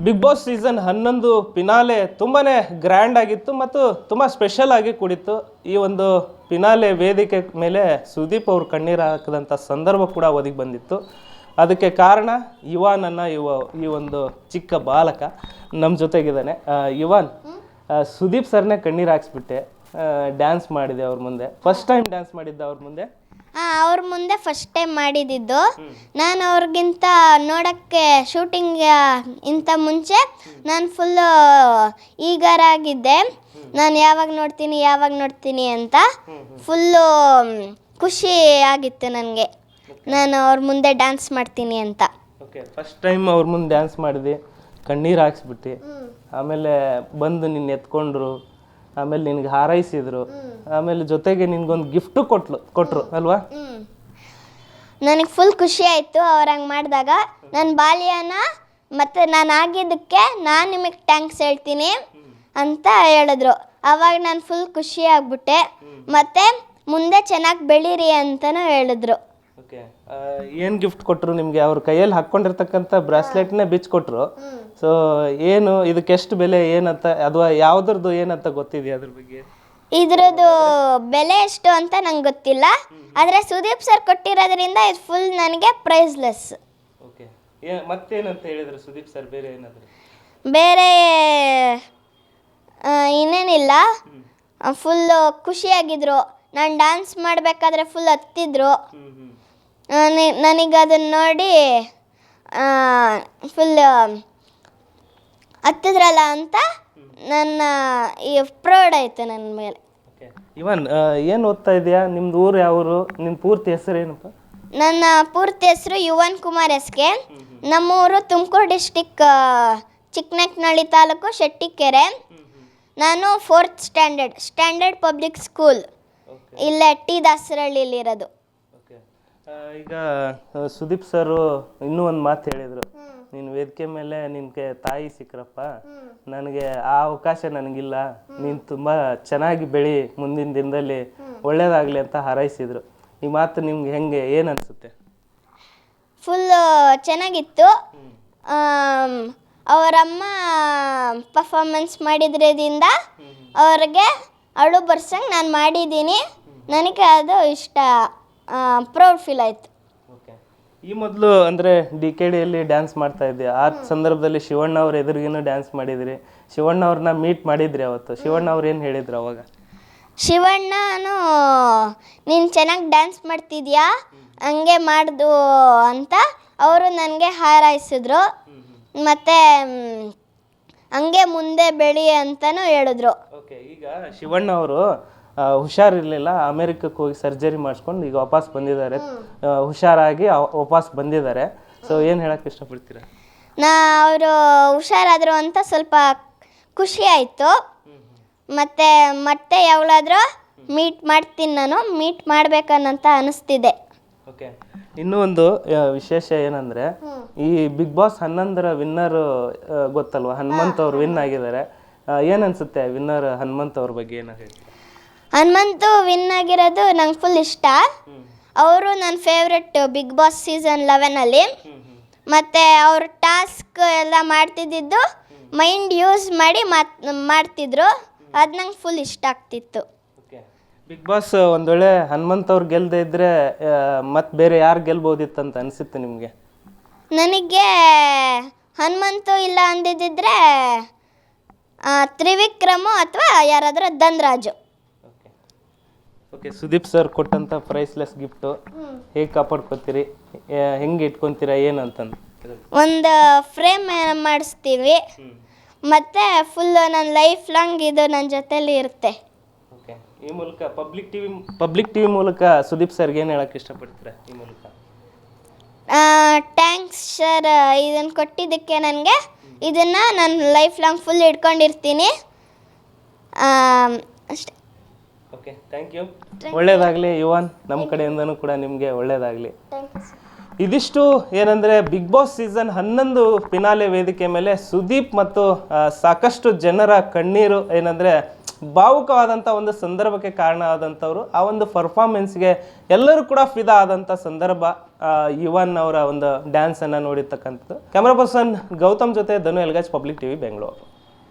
Big boss season 11 finale ತುಂಬಾ grand ಆಗಿತ್ತು ಮತ್ತು ತುಂಬ ಸ್ಪೆಷಲ್ ಆಗಿ ಕೂಡಿತ್ತು. ಈ ಒಂದು ಫಿನಾಲೆ ವೇದಿಕೆ ಮೇಲೆ ಸುದೀಪ್ ಅವರು ಕಣ್ಣೀರು ಹಾಕಿದಂಥ ಸಂದರ್ಭ ಕೂಡ ಒದಗಿ ಬಂದಿತ್ತು. ಅದಕ್ಕೆ ಕಾರಣ ಯುವಾನ್ ಅನ್ನೋ ಈ ಒಂದು ಚಿಕ್ಕ ಬಾಲಕ ನಮ್ಮ ಜೊತೆಗಿದ್ದಾನೆ. ಯುವಾನ್, ಸುದೀಪ್ ಸರ್ನೇ ಕಣ್ಣೀರು ಹಾಕ್ಸ್ಬಿಟ್ಟೆ, ಡ್ಯಾನ್ಸ್ ಮಾಡಿದೆ ಅವ್ರ ಮುಂದೆ. ಫಸ್ಟ್ ಟೈಮ್ ಡ್ಯಾನ್ಸ್ ಮಾಡಿದ್ದ ಅವ್ರ ಮುಂದೆ? ಅವ್ರ ಮುಂದೆ ಫಸ್ಟ್ ಟೈಮ್ ಮಾಡಿದ್ದು. ನಾನು ಅವ್ರಿಗಿಂತ ನೋಡೋಕ್ಕೆ ಶೂಟಿಂಗ್ ಇಂಥ ಮುಂಚೆ ನಾನು ಫುಲ್ಲು ಈಗರಾಗಿದ್ದೆ. ನಾನು ಯಾವಾಗ ನೋಡ್ತೀನಿ ಅಂತ ಫುಲ್ಲು ಖುಷಿ ಆಗಿತ್ತು ನನಗೆ, ನಾನು ಅವ್ರ ಮುಂದೆ ಡ್ಯಾನ್ಸ್ ಮಾಡ್ತೀನಿ ಅಂತ. ಓಕೆ, ಫಸ್ಟ್ ಟೈಮ್ ಅವ್ರ ಮುಂದೆ ಡ್ಯಾನ್ಸ್ ಮಾಡಿದೆ, ಕಣ್ಣೀರು ಹಾಕ್ಸ್ಬಿಟ್ಟು, ಆಮೇಲೆ ಬಂದು ನಿನ್ನ ಎತ್ಕೊಂಡ್ರು, ಆಮೇಲೆ ನಿನ್ಗೆ ಹಾರೈಸಿದ್ರು, ಆಮೇಲೆ ಜೊತೆಗೆ ನಿನ್ಗೊಂದು ಗಿಫ್ಟು ಕೊಟ್ರು ಅಲ್ವಾ? ನನಗೆ ಫುಲ್ ಖುಷಿ ಆಯಿತು ಅವ್ರು ಹಂಗೆ ಮಾಡಿದಾಗ. ನನ್ನ ಬಾಲ್ಯನ ಮತ್ತು ನಾನು ಆಗಿದ್ದಕ್ಕೆ ನಾನು ನಿಮಗೆ ಥ್ಯಾಂಕ್ಸ್ ಹೇಳ್ತೀನಿ ಅಂತ ಹೇಳಿದ್ರು. ಆವಾಗ ನಾನು ಫುಲ್ ಖುಷಿ ಆಗ್ಬಿಟ್ಟೆ. ಮತ್ತು ಮುಂದೆ ಚೆನ್ನಾಗಿ ಬೆಳೀರಿ ಅಂತಲೂ ಹೇಳಿದ್ರು. ಓಕೆ, ಏನು ಗಿಫ್ಟ್ ಕೊಟ್ಟರು ನಿಮಗೆ? ಅವ್ರ ಕೈಯಲ್ಲಿ ಹಾಕ್ಕೊಂಡಿರ್ತಕ್ಕಂಥ ಬ್ರಾಸ್ಲೆಟ್ನೇ ಬಿಚ್ಕೊಟ್ರು. ಸೊ ಏನು ಇದಕ್ಕೆ ಎಷ್ಟು ಬೆಲೆ ಏನಂತ, ಅಥವಾ ಯಾವುದ್ರದ್ದು ಏನಂತ ಗೊತ್ತಿದೆಯಾ ಅದ್ರ ಬಗ್ಗೆ? ಇದ್ರದ್ದು ಬೆಲೆ ಎಷ್ಟು ಅಂತ ನಂಗೆ ಗೊತ್ತಿಲ್ಲ, ಆದರೆ ಸುದೀಪ್ ಸರ್ ಕೊಟ್ಟಿರೋದ್ರಿಂದ ಇದು ಫುಲ್ ನನಗೆ ಪ್ರೈಸ್ಲೆಸ್. ಓಕೆ, ಮತ್ತೇನಂತ ಹೇಳಿದ್ರು ಸುದೀಪ್ ಸರ್? ಬೇರೆ ಏನಾದರೂ? ಬೇರೆ ಇನ್ನೇನಿಲ್ಲ, ಫುಲ್ಲು ಖುಷಿಯಾಗಿದ್ರು. ನಾನು ಡ್ಯಾನ್ಸ್ ಮಾಡಬೇಕಾದ್ರೆ ಫುಲ್ ಹತ್ತಿದ್ರು. ನನಗೆ ಅದನ್ನು ನೋಡಿ ಫುಲ್ ಹತ್ತಿದ್ರಲ್ಲ ಅಂತ ನನ್ನ ಈ ಪ್ರೌಡ್ ಆಯಿತು ನನ್ನ ಮೇಲೆ. ಇವನ್, ಏನು ಓದ್ತಾ ಇದೆಯಾ? ನಿಮ್ದು ಊರು ಯಾವರು? ನಿಮ್ಮ ಪೂರ್ತಿ ಹೆಸರು ಏನಪ್ಪ? ನನ್ನ ಪೂರ್ತಿ ಹೆಸರು ಯುವನ್ ಕುಮಾರ್ ಎಸ್ಕೆ. ನಮ್ಮೂರು ತುಮಕೂರು ಡಿಸ್ಟಿಕ್, ಚಿಕ್ಕನಕ್ನಳ್ಳಿ ತಾಲೂಕು, ಶೆಟ್ಟಿಕೆರೆ. ನಾನು 4th ಸ್ಟ್ಯಾಂಡರ್ಡ್ ಪಬ್ಲಿಕ್ ಸ್ಕೂಲ್, ಇಲ್ಲೇ ಟಿ ದಾಸರಹಳ್ಳಿಲಿರೋದು. ಈಗ ಸುದೀಪ್ ಸರು ಇನ್ನೂ ಒಂದು ಮಾತು ಹೇಳಿದರು, ನೀನು ವೇದಿಕೆ ಮೇಲೆ ನಿನಗೆ ತಾಯಿ ಸಿಕ್ಕರಪ್ಪ, ನನಗೆ ಆ ಅವಕಾಶ ನನಗಿಲ್ಲ, ನೀನು ತುಂಬ ಚೆನ್ನಾಗಿ ಬೆಳಿ, ಮುಂದಿನ ದಿನದಲ್ಲಿ ಒಳ್ಳೇದಾಗಲಿ ಅಂತ ಹಾರೈಸಿದರು. ಈ ಮಾತು ನಿಮ್ಗೆ ಹೆಂಗೆ, ಏನು ಅನಿಸುತ್ತೆ? ಫುಲ್ಲು ಚೆನ್ನಾಗಿತ್ತು. ಅವರಮ್ಮ ಪರ್ಫಾರ್ಮೆನ್ಸ್ ಮಾಡಿದ್ರಿಂದ ಅವ್ರಿಗೆ ಅಳು ಬರ್ಸಂಗೆ ನಾನು ಮಾಡಿದ್ದೀನಿ. ನನಗೆ ಅದು ಇಷ್ಟ, ಪ್ರೌಡ್ ಫೀಲ್ ಆಯಿತು. ಓಕೆ, ಈ ಮೊದಲು ಅಂದರೆ DKDಯಲ್ಲಿ ಡ್ಯಾನ್ಸ್ ಮಾಡ್ತಾ ಇದ್ದೆ, ಆ ಸಂದರ್ಭದಲ್ಲಿ ಶಿವಣ್ಣ ಅವ್ರ ಎದುರಿಗೇನು ಡ್ಯಾನ್ಸ್ ಮಾಡಿದ್ರಿ. ಶಿವಣ್ಣ ಅವ್ರನ್ನ ಮೀಟ್ ಮಾಡಿದ್ರಿ ಅವತ್ತು. ಶಿವಣ್ಣ ಅವ್ರು ಏನು ಹೇಳಿದ್ರು ಅವಾಗ? ಶಿವಣ್ಣನು ನೀನು ಚೆನ್ನಾಗಿ ಡ್ಯಾನ್ಸ್ ಮಾಡ್ತಿದ್ಯಾ, ಹಂಗೆ ಮಾಡ್ದು ಅಂತ ಅವರು ನನಗೆ ಹಾರೈಸಿದ್ರು. ಮತ್ತು ಹಂಗೆ ಮುಂದೆ ಬೆಳಿ ಅಂತಲೂ ಹೇಳಿದ್ರು. ಓಕೆ, ಈಗ ಶಿವಣ್ಣ ಅವರು ಹುಷಾರಿರಲಿಲ್ಲ, ಅಮೇರಿಕಕ್ಕೆ ಹೋಗಿ ಸರ್ಜರಿ ಮಾಡಿಸ್ಕೊಂಡು ಈಗ ವಾಪಸ್ ಬಂದಿದ್ದಾರೆ, ಹುಷಾರಾಗಿ ವಾಪಸ್ ಬಂದಿದ್ದಾರೆ. ಸೊ ಏನು ಹೇಳಕ್ಕೆ ಇಷ್ಟಪಡ್ತೀರಾ? ಅವರು ಹುಷಾರಾದರು ಅಂತ ಸ್ವಲ್ಪ ಖುಷಿ ಆಯಿತು. ಮತ್ತೆ ಯಾವಾಗಾದರೂ ಮೀಟ್ ಮಾಡ್ತೀನಿ, ನಾನು ಮೀಟ್ ಮಾಡ್ಬೇಕನ್ನಂತ ಅನಿಸ್ತಿದೆ. ಓಕೆ, ಇನ್ನೂ ಒಂದು ವಿಶೇಷ ಏನಂದರೆ, ಈ ಬಿಗ್ ಬಾಸ್ 11ರ ವಿನ್ನರು ಗೊತ್ತಲ್ವ, ಹನುಮಂತ್ ಅವ್ರು ವಿನ್ ಆಗಿದ್ದಾರೆ. ಏನನ್ಸುತ್ತೆ ವಿನ್ನರ್ ಹನುಮಂತ್ ಅವ್ರ ಬಗ್ಗೆ ಏನೋ ಹೇಳಿ? ಹನುಮಂತು ವಿನ್ ಆಗಿರೋದು ನಂಗೆ ಫುಲ್ ಇಷ್ಟ. ಅವರು ನನ್ನ ಫೇವ್ರೆಟ್ ಬಿಗ್ ಬಾಸ್ ಸೀಸನ್ 11ಅಲ್ಲಿ. ಮತ್ತು ಅವರು ಟಾಸ್ಕ್ ಎಲ್ಲ ಮಾಡ್ತಿದ್ದಿದ್ದು ಮೈಂಡ್ ಯೂಸ್ ಮಾಡಿ ಮಾಡ್ತಿದ್ರು, ಅದು ನಂಗೆ ಫುಲ್ ಇಷ್ಟ ಆಗ್ತಿತ್ತು. ಓಕೆ, ಬಿಗ್ ಬಾಸ್ ಒಂದು ವೇಳೆ ಹನುಮಂತ್ ಅವ್ರು ಗೆಲ್ಲದೆ ಇದ್ದರೆ ಮತ್ತು ಬೇರೆ ಯಾರು ಗೆಲ್ಬೋದಿತ್ತು ಅಂತ ಅನಿಸುತ್ತೆ ನಿಮಗೆ? ನನಗೆ ಹನುಮಂತು ಇಲ್ಲ ಅಂದಿದ್ದರೆ ತ್ರಿವಿಕ್ರಮು ಅಥವಾ ಯಾರಾದರೂ ಧನ್ರಾಜು. ಓಕೆ, ಸುದೀಪ್ ಸರ್ ಕೊಟ್ಟಂಥ ಪ್ರೈಸ್ಲೆಸ್ ಗಿಫ್ಟು ಹೇಗೆ ಕಾಪಾಡ್ಕೊತೀರಿ, ಹೆಂಗೆ ಇಟ್ಕೊತೀರಾ, ಏನು ಅಂತಂದು? ಒಂದು ಫ್ರೇಮ್ ಮಾಡಿಸ್ತೀವಿ, ಮತ್ತು ಫುಲ್ಲು ನನ್ನ ಲೈಫ್ ಲಾಂಗ್ ಇದು ನನ್ನ ಜೊತೆಲಿ ಇರುತ್ತೆ. ಓಕೆ, ಈ ಮೂಲಕ ಪಬ್ಲಿಕ್ ಟಿವಿ ಮೂಲಕ ಸುದೀಪ್ ಸರ್ಗೆ ಏನು ಹೇಳೋಕ್ಕೆ ಇಷ್ಟಪಡ್ತೀರಾ ಈ ಮೂಲಕ? ಥ್ಯಾಂಕ್ಸ್ ಸರ್, ಇದನ್ನು ಕೊಟ್ಟಿದ್ದಕ್ಕೆ. ನನಗೆ ಇದನ್ನು ನನ್ನ ಲೈಫ್ ಲಾಂಗ್ ಫುಲ್ ಇಟ್ಕೊಂಡಿರ್ತೀನಿ ಅಷ್ಟೇ. Okay, thank you. ಒಳ್ಳೇದಾಗಲಿ ಯುವನ್, ನಮ್ಮ ಕಡೆಯಿಂದನೂ ಕೂಡ ನಿಮಗೆ ಒಳ್ಳೇದಾಗಲಿ. ಇದಿಷ್ಟು ಏನಂದರೆ ಬಿಗ್ ಬಾಸ್ ಸೀಸನ್ 11 ಫಿನಾಲೆ ವೇದಿಕೆ ಮೇಲೆ ಸುದೀಪ್ ಮತ್ತು ಸಾಕಷ್ಟು ಜನರ ಕಣ್ಣೀರು ಏನಂದರೆ ಭಾವುಕವಾದಂಥ ಒಂದು ಸಂದರ್ಭಕ್ಕೆ ಕಾರಣ ಆದಂಥವ್ರು. ಆ ಒಂದು ಪರ್ಫಾರ್ಮೆನ್ಸ್ಗೆ ಎಲ್ಲರೂ ಕೂಡ ಫಿದಾ ಆದಂಥ ಸಂದರ್ಭ. ಯುವನ್ ಅವರ ಒಂದು ಡ್ಯಾನ್ಸನ್ನು ನೋಡಿರ್ತಕ್ಕಂಥದ್ದು. ಕ್ಯಾಮ್ರಾ ಪರ್ಸನ್ ಗೌತಮ್ ಜೊತೆ ಧನು ಎಲ್ಗಾಜ್, ಪಬ್ಲಿಕ್ ಟಿವಿ, ಬೆಂಗಳೂರು.